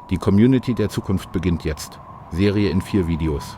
Die Community der Zukunft beginnt jetzt. Serie in 4 Videos.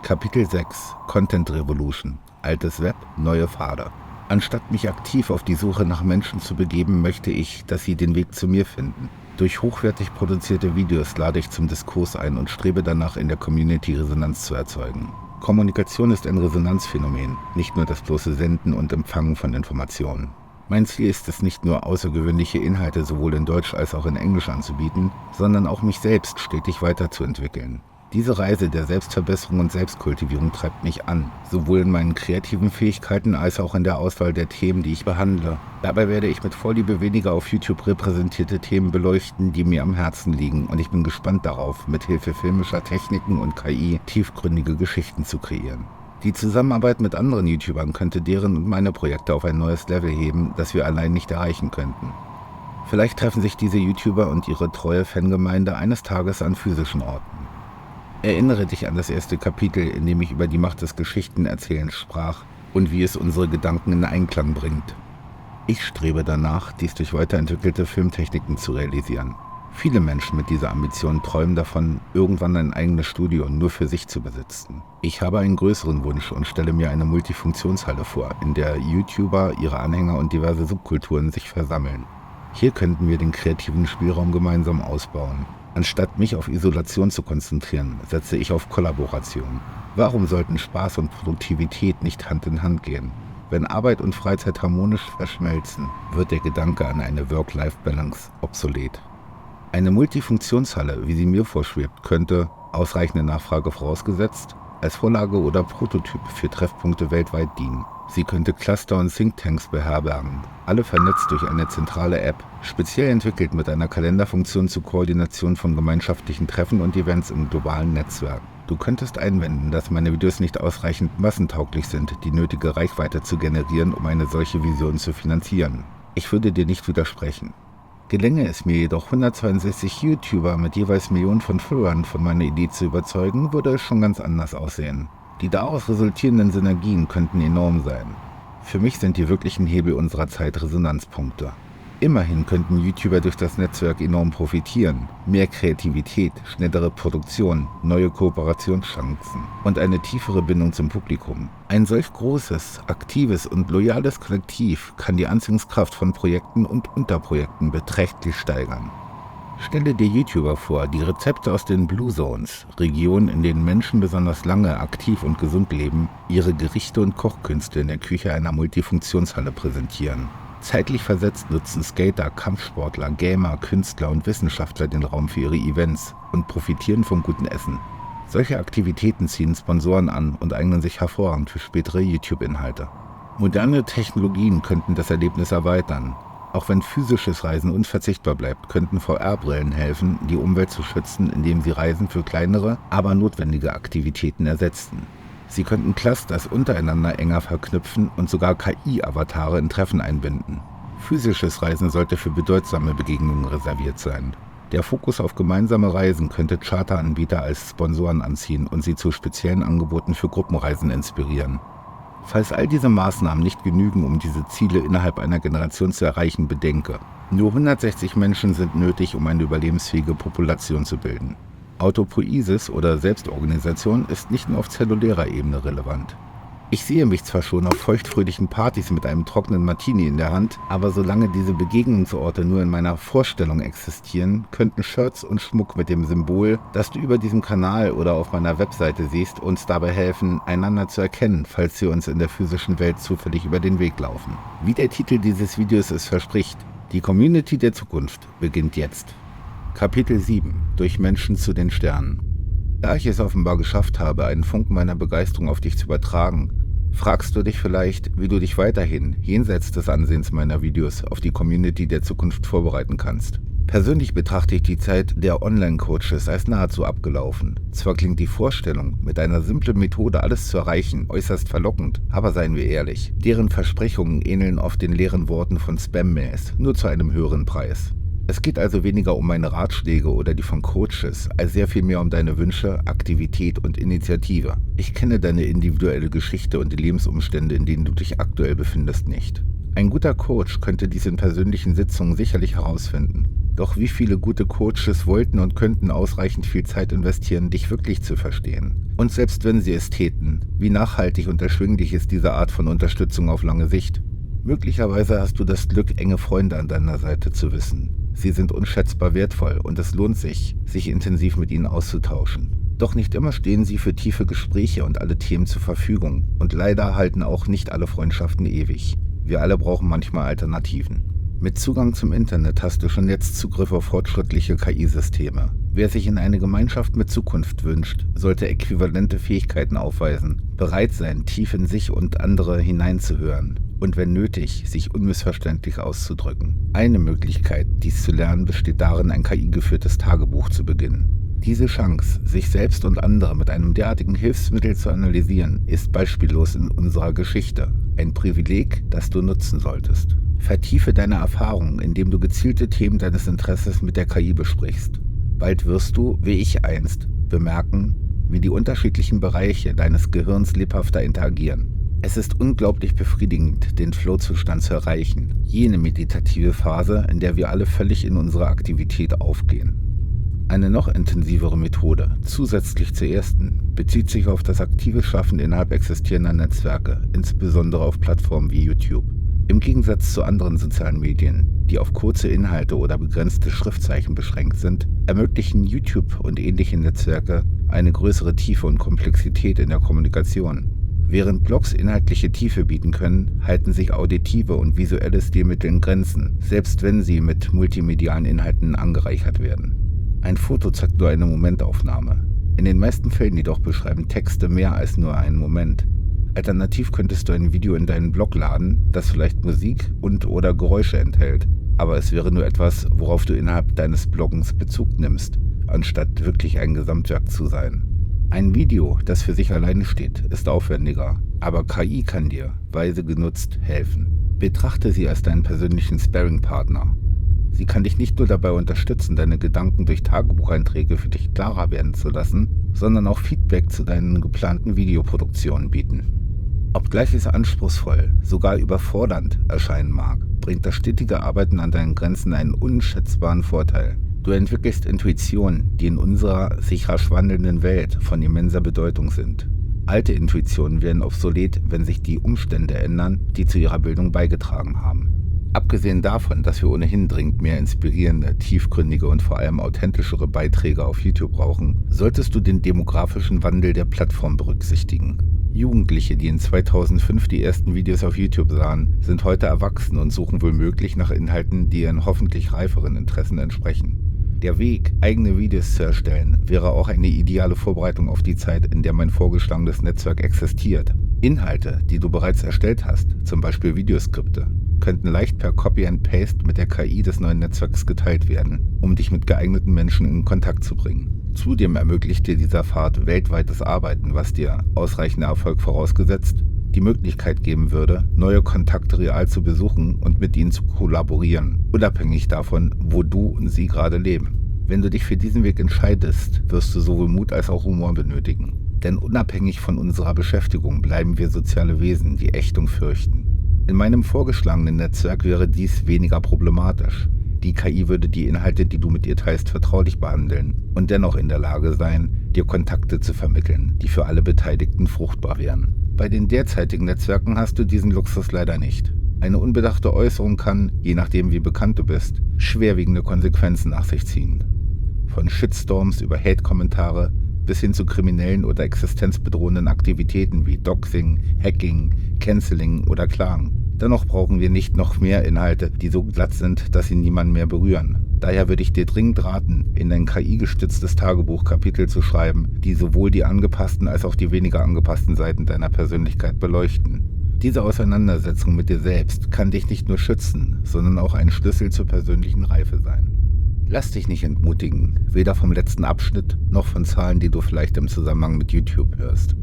Kapitel 6 Content Revolution. Altes Web, neue Pfade. Anstatt mich aktiv auf die Suche nach Menschen zu begeben, möchte ich, dass sie den Weg zu mir finden. Durch hochwertig produzierte Videos lade ich zum Diskurs ein und strebe danach, in der Community Resonanz zu erzeugen. Kommunikation ist ein Resonanzphänomen, nicht nur das bloße Senden und Empfangen von Informationen. Mein Ziel ist es nicht nur, außergewöhnliche Inhalte sowohl in Deutsch als auch in Englisch anzubieten, sondern auch mich selbst stetig weiterzuentwickeln. Diese Reise der Selbstverbesserung und Selbstkultivierung treibt mich an, sowohl in meinen kreativen Fähigkeiten als auch in der Auswahl der Themen, die ich behandle. Dabei werde ich mit Vorliebe weniger auf YouTube repräsentierte Themen beleuchten, die mir am Herzen liegen, und ich bin gespannt darauf, mit Hilfe filmischer Techniken und KI tiefgründige Geschichten zu kreieren. Die Zusammenarbeit mit anderen YouTubern könnte deren und meine Projekte auf ein neues Level heben, das wir allein nicht erreichen könnten. Vielleicht treffen sich diese YouTuber und ihre treue Fangemeinde eines Tages an physischen Orten. Erinnere dich an das erste Kapitel, in dem ich über die Macht des Geschichtenerzählens sprach und wie es unsere Gedanken in Einklang bringt. Ich strebe danach, dies durch weiterentwickelte Filmtechniken zu realisieren. Viele Menschen mit dieser Ambition träumen davon, irgendwann ein eigenes Studio nur für sich zu besitzen. Ich habe einen größeren Wunsch und stelle mir eine Multifunktionshalle vor, in der YouTuber, ihre Anhänger und diverse Subkulturen sich versammeln. Hier könnten wir den kreativen Spielraum gemeinsam ausbauen. Anstatt mich auf Isolation zu konzentrieren, setze ich auf Kollaboration. Warum sollten Spaß und Produktivität nicht Hand in Hand gehen? Wenn Arbeit und Freizeit harmonisch verschmelzen, wird der Gedanke an eine Work-Life-Balance obsolet. Eine Multifunktionshalle, wie sie mir vorschwebt, könnte, ausreichende Nachfrage vorausgesetzt, als Vorlage oder Prototyp für Treffpunkte weltweit dienen. Sie könnte Cluster und Thinktanks beherbergen, alle vernetzt durch eine zentrale App, speziell entwickelt mit einer Kalenderfunktion zur Koordination von gemeinschaftlichen Treffen und Events im globalen Netzwerk. Du könntest einwenden, dass meine Videos nicht ausreichend massentauglich sind, die nötige Reichweite zu generieren, um eine solche Vision zu finanzieren. Ich würde dir nicht widersprechen. Gelänge es mir jedoch, 162 YouTuber mit jeweils Millionen von Followern von meiner Idee zu überzeugen, würde es schon ganz anders aussehen. Die daraus resultierenden Synergien könnten enorm sein. Für mich sind die wirklichen Hebel unserer Zeit Resonanzpunkte. Immerhin könnten YouTuber durch das Netzwerk enorm profitieren. Mehr Kreativität, schnellere Produktion, neue Kooperationschancen und eine tiefere Bindung zum Publikum. Ein solch großes, aktives und loyales Kollektiv kann die Anziehungskraft von Projekten und Unterprojekten beträchtlich steigern. Stelle dir YouTuber vor, die Rezepte aus den Blue Zones, Regionen, in denen Menschen besonders lange aktiv und gesund leben, ihre Gerichte und Kochkünste in der Küche einer Multifunktionshalle präsentieren. Zeitlich versetzt nutzen Skater, Kampfsportler, Gamer, Künstler und Wissenschaftler den Raum für ihre Events und profitieren vom guten Essen. Solche Aktivitäten ziehen Sponsoren an und eignen sich hervorragend für spätere YouTube-Inhalte. Moderne Technologien könnten das Erlebnis erweitern. Auch wenn physisches Reisen unverzichtbar bleibt, könnten VR-Brillen helfen, die Umwelt zu schützen, indem sie Reisen für kleinere, aber notwendige Aktivitäten ersetzen. Sie könnten Clusters untereinander enger verknüpfen und sogar KI-Avatare in Treffen einbinden. Physisches Reisen sollte für bedeutsame Begegnungen reserviert sein. Der Fokus auf gemeinsame Reisen könnte Charteranbieter als Sponsoren anziehen und sie zu speziellen Angeboten für Gruppenreisen inspirieren. Falls all diese Maßnahmen nicht genügen, um diese Ziele innerhalb einer Generation zu erreichen, bedenke: Nur 160 Menschen sind nötig, um eine überlebensfähige Population zu bilden. Autopoiesis oder Selbstorganisation ist nicht nur auf zellulärer Ebene relevant. Ich sehe mich zwar schon auf feuchtfröhlichen Partys mit einem trockenen Martini in der Hand, aber solange diese Begegnungsorte nur in meiner Vorstellung existieren, könnten Shirts und Schmuck mit dem Symbol, das du über diesem Kanal oder auf meiner Webseite siehst, uns dabei helfen, einander zu erkennen, falls wir uns in der physischen Welt zufällig über den Weg laufen. Wie der Titel dieses Videos es verspricht: Die Community der Zukunft beginnt jetzt. Kapitel 7 – Durch Menschen zu den Sternen. Da ich es offenbar geschafft habe, einen Funken meiner Begeisterung auf dich zu übertragen, fragst du dich vielleicht, wie du dich weiterhin, jenseits des Ansehens meiner Videos, auf die Community der Zukunft vorbereiten kannst. Persönlich betrachte ich die Zeit der Online-Coaches als nahezu abgelaufen. Zwar klingt die Vorstellung, mit einer simplen Methode alles zu erreichen, äußerst verlockend, aber seien wir ehrlich, deren Versprechungen ähneln oft den leeren Worten von Spam-Mails, nur zu einem höheren Preis. Es geht also weniger um meine Ratschläge oder die von Coaches, als sehr viel mehr um deine Wünsche, Aktivität und Initiative. Ich kenne deine individuelle Geschichte und die Lebensumstände, in denen du dich aktuell befindest, nicht. Ein guter Coach könnte dies in persönlichen Sitzungen sicherlich herausfinden. Doch wie viele gute Coaches wollten und könnten ausreichend viel Zeit investieren, dich wirklich zu verstehen? Und selbst wenn sie es täten, wie nachhaltig und erschwinglich ist diese Art von Unterstützung auf lange Sicht? Möglicherweise hast du das Glück, enge Freunde an deiner Seite zu wissen. Sie sind unschätzbar wertvoll und es lohnt sich, sich intensiv mit ihnen auszutauschen. Doch nicht immer stehen sie für tiefe Gespräche und alle Themen zur Verfügung. Und leider halten auch nicht alle Freundschaften ewig. Wir alle brauchen manchmal Alternativen. Mit Zugang zum Internet hast du schon jetzt Zugriff auf fortschrittliche KI-Systeme. Wer sich in eine Gemeinschaft mit Zukunft wünscht, sollte äquivalente Fähigkeiten aufweisen, bereit sein, tief in sich und andere hineinzuhören und wenn nötig, sich unmissverständlich auszudrücken. Eine Möglichkeit, dies zu lernen, besteht darin, ein KI-geführtes Tagebuch zu beginnen. Diese Chance, sich selbst und andere mit einem derartigen Hilfsmittel zu analysieren, ist beispiellos in unserer Geschichte. Ein Privileg, das du nutzen solltest. Vertiefe deine Erfahrungen, indem du gezielte Themen deines Interesses mit der KI besprichst. Bald wirst du, wie ich einst, bemerken, wie die unterschiedlichen Bereiche deines Gehirns lebhafter interagieren. Es ist unglaublich befriedigend, den Flow-Zustand zu erreichen, jene meditative Phase, in der wir alle völlig in unsere Aktivität aufgehen. Eine noch intensivere Methode, zusätzlich zur ersten, bezieht sich auf das aktive Schaffen innerhalb existierender Netzwerke, insbesondere auf Plattformen wie YouTube. Im Gegensatz zu anderen sozialen Medien, die auf kurze Inhalte oder begrenzte Schriftzeichen beschränkt sind, ermöglichen YouTube und ähnliche Netzwerke eine größere Tiefe und Komplexität in der Kommunikation. Während Blogs inhaltliche Tiefe bieten können, halten sich auditive und visuelle Stilmittel in Grenzen, selbst wenn sie mit multimedialen Inhalten angereichert werden. Ein Foto zeigt nur eine Momentaufnahme. In den meisten Fällen jedoch beschreiben Texte mehr als nur einen Moment. Alternativ könntest du ein Video in deinen Blog laden, das vielleicht Musik und/oder Geräusche enthält, aber es wäre nur etwas, worauf du innerhalb deines Bloggens Bezug nimmst, anstatt wirklich ein Gesamtwerk zu sein. Ein Video, das für sich alleine steht, ist aufwendiger, aber KI kann dir, weise genutzt, helfen. Betrachte sie als deinen persönlichen Sparring-Partner. Sie kann dich nicht nur dabei unterstützen, deine Gedanken durch Tagebucheinträge für dich klarer werden zu lassen, sondern auch Feedback zu deinen geplanten Videoproduktionen bieten. Obgleich es anspruchsvoll, sogar überfordernd erscheinen mag, bringt das stetige Arbeiten an deinen Grenzen einen unschätzbaren Vorteil. Du entwickelst Intuitionen, die in unserer sich rasch wandelnden Welt von immenser Bedeutung sind. Alte Intuitionen werden obsolet, wenn sich die Umstände ändern, die zu ihrer Bildung beigetragen haben. Abgesehen davon, dass wir ohnehin dringend mehr inspirierende, tiefgründige und vor allem authentischere Beiträge auf YouTube brauchen, solltest du den demografischen Wandel der Plattform berücksichtigen. Jugendliche, die in 2005 die ersten Videos auf YouTube sahen, sind heute erwachsen und suchen womöglich nach Inhalten, die ihren hoffentlich reiferen Interessen entsprechen. Der Weg, eigene Videos zu erstellen, wäre auch eine ideale Vorbereitung auf die Zeit, in der mein vorgeschlagenes Netzwerk existiert. Inhalte, die du bereits erstellt hast, zum Beispiel Videoskripte, könnten leicht per Copy and Paste mit der KI des neuen Netzwerks geteilt werden, um dich mit geeigneten Menschen in Kontakt zu bringen. Zudem ermöglicht dir dieser Pfad weltweites Arbeiten, was dir, ausreichender Erfolg vorausgesetzt, die Möglichkeit geben würde, neue Kontakte real zu besuchen und mit ihnen zu kollaborieren, unabhängig davon, wo du und sie gerade leben. Wenn du dich für diesen Weg entscheidest, wirst du sowohl Mut als auch Humor benötigen. Denn unabhängig von unserer Beschäftigung bleiben wir soziale Wesen, die Ächtung fürchten. In meinem vorgeschlagenen Netzwerk wäre dies weniger problematisch. Die KI würde die Inhalte, die du mit ihr teilst, vertraulich behandeln und dennoch in der Lage sein, dir Kontakte zu vermitteln, die für alle Beteiligten fruchtbar wären. Bei den derzeitigen Netzwerken hast du diesen Luxus leider nicht. Eine unbedachte Äußerung kann, je nachdem wie bekannt du bist, schwerwiegende Konsequenzen nach sich ziehen. Von Shitstorms über Hate-Kommentare bis hin zu kriminellen oder existenzbedrohenden Aktivitäten wie Doxing, Hacking, Canceling oder Klagen. Dennoch brauchen wir nicht noch mehr Inhalte, die so glatt sind, dass sie niemanden mehr berühren. Daher würde ich dir dringend raten, in ein KI-gestütztes Tagebuch Kapitel zu schreiben, die sowohl die angepassten als auch die weniger angepassten Seiten deiner Persönlichkeit beleuchten. Diese Auseinandersetzung mit dir selbst kann dich nicht nur schützen, sondern auch ein Schlüssel zur persönlichen Reife sein. Lass dich nicht entmutigen, weder vom letzten Abschnitt noch von Zahlen, die du vielleicht im Zusammenhang mit YouTube hörst.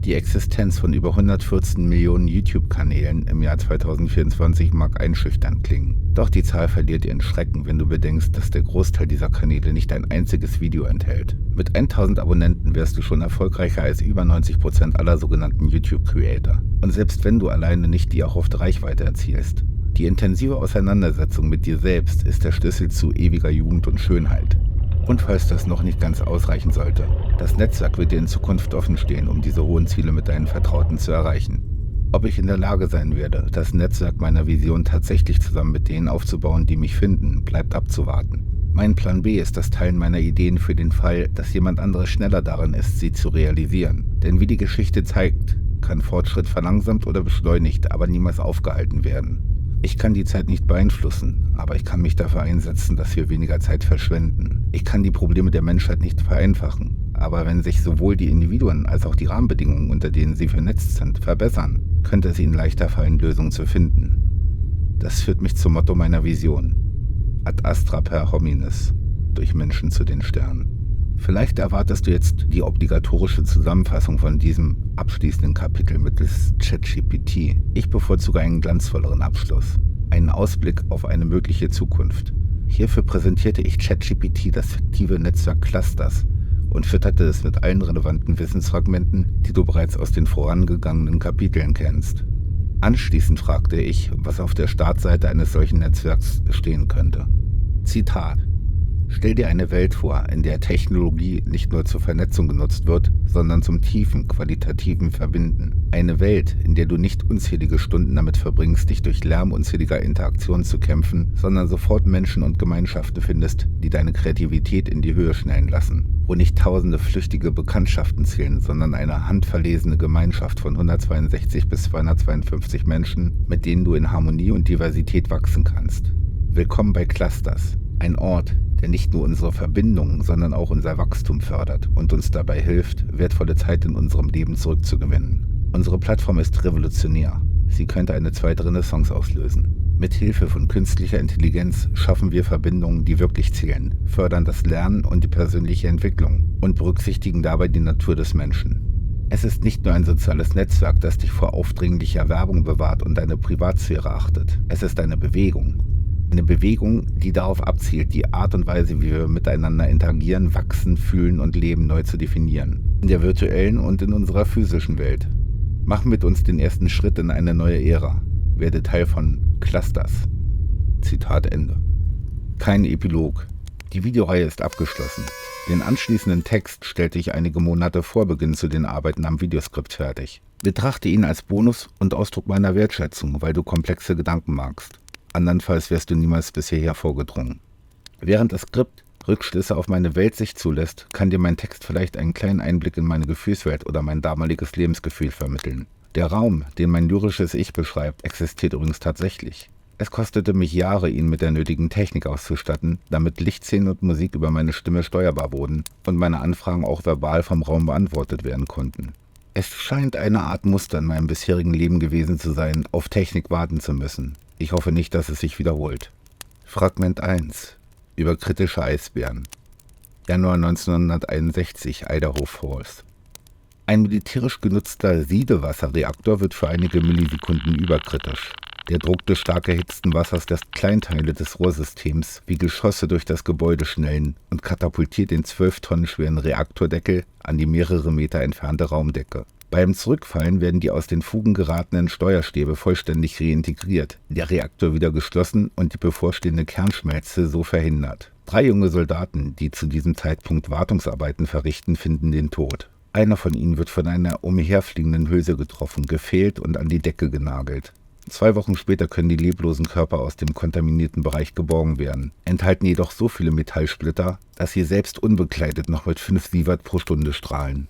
Die Existenz von über 114 Millionen YouTube-Kanälen im Jahr 2024 mag einschüchternd klingen. Doch die Zahl verliert ihren Schrecken, wenn du bedenkst, dass der Großteil dieser Kanäle nicht ein einziges Video enthält. Mit 1000 Abonnenten wärst du schon erfolgreicher als über 90% aller sogenannten YouTube-Creator. Und selbst wenn du alleine nicht die erhoffte Reichweite erzielst, Die intensive Auseinandersetzung mit dir selbst ist der Schlüssel zu ewiger Jugend und Schönheit. Und falls das noch nicht ganz ausreichen sollte, das Netzwerk wird dir in Zukunft offen stehen, um diese hohen Ziele mit deinen Vertrauten zu erreichen. Ob ich in der Lage sein werde, das Netzwerk meiner Vision tatsächlich zusammen mit denen aufzubauen, die mich finden, bleibt abzuwarten. Mein Plan B ist das Teilen meiner Ideen für den Fall, dass jemand anderes schneller darin ist, sie zu realisieren. Denn wie die Geschichte zeigt, kann Fortschritt verlangsamt oder beschleunigt, aber niemals aufgehalten werden. Ich kann die Zeit nicht beeinflussen, aber ich kann mich dafür einsetzen, dass wir weniger Zeit verschwenden. Ich kann die Probleme der Menschheit nicht vereinfachen, aber wenn sich sowohl die Individuen als auch die Rahmenbedingungen, unter denen sie vernetzt sind, verbessern, könnte es ihnen leichter fallen, Lösungen zu finden. Das führt mich zum Motto meiner Vision: Ad astra per homines, durch Menschen zu den Sternen. Vielleicht erwartest du jetzt die obligatorische Zusammenfassung von diesem abschließenden Kapitel mittels ChatGPT. Ich bevorzuge einen glanzvolleren Abschluss, einen Ausblick auf eine mögliche Zukunft. Hierfür präsentierte ich ChatGPT das fiktive Netzwerk Clusters und fütterte es mit allen relevanten Wissensfragmenten, die du bereits aus den vorangegangenen Kapiteln kennst. Anschließend fragte ich, was auf der Startseite eines solchen Netzwerks stehen könnte. Zitat: Stell dir eine Welt vor, in der Technologie nicht nur zur Vernetzung genutzt wird, sondern zum tiefen, qualitativen Verbinden. Eine Welt, in der du nicht unzählige Stunden damit verbringst, dich durch Lärm unzähliger Interaktionen zu kämpfen, sondern sofort Menschen und Gemeinschaften findest, die deine Kreativität in die Höhe schnellen lassen. Wo nicht tausende flüchtige Bekanntschaften zählen, sondern eine handverlesene Gemeinschaft von 162 bis 252 Menschen, mit denen du in Harmonie und Diversität wachsen kannst. Willkommen bei Clusters, ein Ort, der nicht nur unsere Verbindungen, sondern auch unser Wachstum fördert und uns dabei hilft, wertvolle Zeit in unserem Leben zurückzugewinnen. Unsere Plattform ist revolutionär. Sie könnte eine zweite Renaissance auslösen. Mit Hilfe von künstlicher Intelligenz schaffen wir Verbindungen, die wirklich zählen, fördern das Lernen und die persönliche Entwicklung und berücksichtigen dabei die Natur des Menschen. Es ist nicht nur ein soziales Netzwerk, das dich vor aufdringlicher Werbung bewahrt und deine Privatsphäre achtet. Es ist eine Bewegung. Eine Bewegung, die darauf abzielt, die Art und Weise, wie wir miteinander interagieren, wachsen, fühlen und leben, neu zu definieren. In der virtuellen und in unserer physischen Welt. Mach mit uns den ersten Schritt in eine neue Ära. Werde Teil von Clusters. Zitat Ende. Kein Epilog. Die Videoreihe ist abgeschlossen. Den anschließenden Text stellte ich einige Monate vor Beginn zu den Arbeiten am Videoskript fertig. Betrachte ihn als Bonus und Ausdruck meiner Wertschätzung, weil du komplexe Gedanken magst. Andernfalls wärst du niemals bis hierher vorgedrungen. Während das Skript Rückschlüsse auf meine Weltsicht zulässt, kann dir mein Text vielleicht einen kleinen Einblick in meine Gefühlswelt oder mein damaliges Lebensgefühl vermitteln. Der Raum, den mein lyrisches Ich beschreibt, existiert übrigens tatsächlich. Es kostete mich Jahre, ihn mit der nötigen Technik auszustatten, damit Lichtszenen und Musik über meine Stimme steuerbar wurden und meine Anfragen auch verbal vom Raum beantwortet werden konnten. Es scheint eine Art Muster in meinem bisherigen Leben gewesen zu sein, auf Technik warten zu müssen. Ich hoffe nicht, dass es sich wiederholt. Fragment 1. Über kritische Eisbären. Januar 1961, Idaho Falls. Ein militärisch genutzter Siedewasserreaktor wird für einige Millisekunden überkritisch. Der Druck des stark erhitzten Wassers lässt Kleinteile des Rohrsystems wie Geschosse durch das Gebäude schnellen und katapultiert den 12 Tonnen schweren Reaktordeckel an die mehrere Meter entfernte Raumdecke. Beim Zurückfallen werden die aus den Fugen geratenen Steuerstäbe vollständig reintegriert, der Reaktor wieder geschlossen und die bevorstehende Kernschmelze so verhindert. 3 junge Soldaten, die zu diesem Zeitpunkt Wartungsarbeiten verrichten, finden den Tod. Einer von ihnen wird von einer umherfliegenden Hülse getroffen, gefehlt und an die Decke genagelt. 2 Wochen später können die leblosen Körper aus dem kontaminierten Bereich geborgen werden, enthalten jedoch so viele Metallsplitter, dass sie selbst unbekleidet noch mit 5 Sievert pro Stunde strahlen.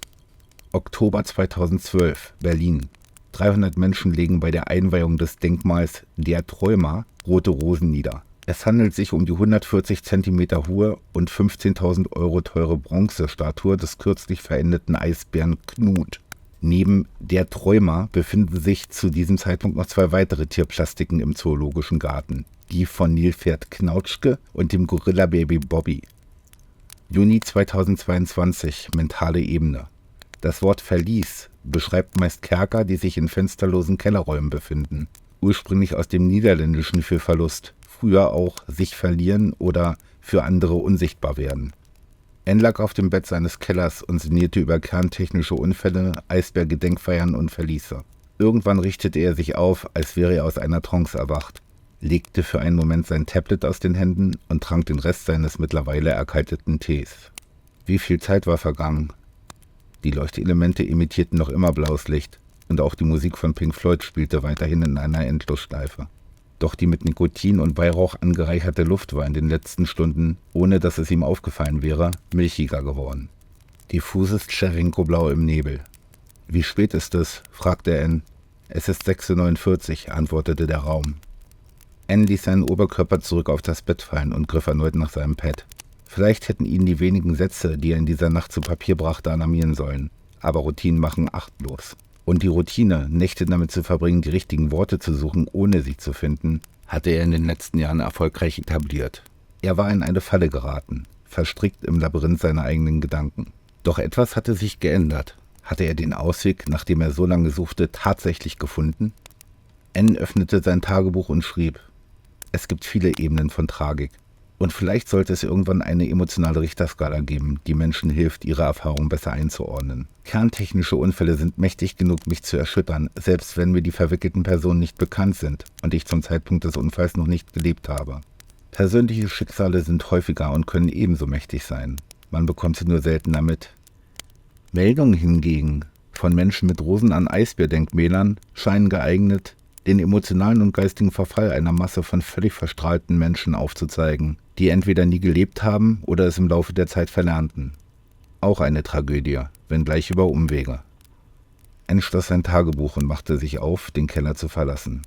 Oktober 2012, Berlin. 300 Menschen legen bei der Einweihung des Denkmals Der Träumer rote Rosen nieder. Es handelt sich um die 140 cm hohe und 15.000 € teure Bronzestatue des kürzlich verendeten Eisbären Knut. Neben Der Träumer befinden sich zu diesem Zeitpunkt noch 2 weitere Tierplastiken im Zoologischen Garten, die von Nilpferd Knautschke und dem Gorilla-Baby Bobby. Juni 2022, mentale Ebene. Das Wort Verlies beschreibt meist Kerker, die sich in fensterlosen Kellerräumen befinden. Ursprünglich aus dem Niederländischen für Verlust, früher auch sich verlieren oder für andere unsichtbar werden. N lag auf dem Bett seines Kellers und sinnierte über kerntechnische Unfälle, Eisbär-Gedenkfeiern und Verliese. Irgendwann richtete er sich auf, als wäre er aus einer Trance erwacht. legte für einen Moment sein Tablet aus den Händen und trank den Rest seines mittlerweile erkalteten Tees. Wie viel Zeit war vergangen? Die Leuchtelemente imitierten noch immer blaues Licht und auch die Musik von Pink Floyd spielte weiterhin in einer Endlosschleife. Doch die mit Nikotin und Weihrauch angereicherte Luft war in den letzten Stunden, ohne dass es ihm aufgefallen wäre, milchiger geworden. Diffuses Tscherenko-Blau im Nebel. »Wie spät ist es?« fragte N. »Es ist 6:49 Uhr«, antwortete der Raum. N ließ seinen Oberkörper zurück auf das Bett fallen und griff erneut nach seinem Pad. Vielleicht hätten ihn die wenigen Sätze, die er in dieser Nacht zu Papier brachte, alarmieren sollen. Aber Routinen machen achtlos. Und die Routine, Nächte damit zu verbringen, die richtigen Worte zu suchen, ohne sie zu finden, hatte er in den letzten Jahren erfolgreich etabliert. Er war in eine Falle geraten, verstrickt im Labyrinth seiner eigenen Gedanken. Doch etwas hatte sich geändert. Hatte er den Ausweg, nach dem er so lange suchte, tatsächlich gefunden? N öffnete sein Tagebuch und schrieb: Es gibt viele Ebenen von Tragik. Und vielleicht sollte es irgendwann eine emotionale Richterskala geben, die Menschen hilft, ihre Erfahrungen besser einzuordnen. Kerntechnische Unfälle sind mächtig genug, mich zu erschüttern, selbst wenn mir die verwickelten Personen nicht bekannt sind und ich zum Zeitpunkt des Unfalls noch nicht gelebt habe. Persönliche Schicksale sind häufiger und können ebenso mächtig sein. Man bekommt sie nur seltener mit. Meldungen hingegen von Menschen mit Rosen an Eisbärdenkmälern scheinen geeignet, den emotionalen und geistigen Verfall einer Masse von völlig verstrahlten Menschen aufzuzeigen, die entweder nie gelebt haben oder es im Laufe der Zeit verlernten. Auch eine Tragödie, wenngleich über Umwege. N schloss sein Tagebuch und machte sich auf, den Keller zu verlassen.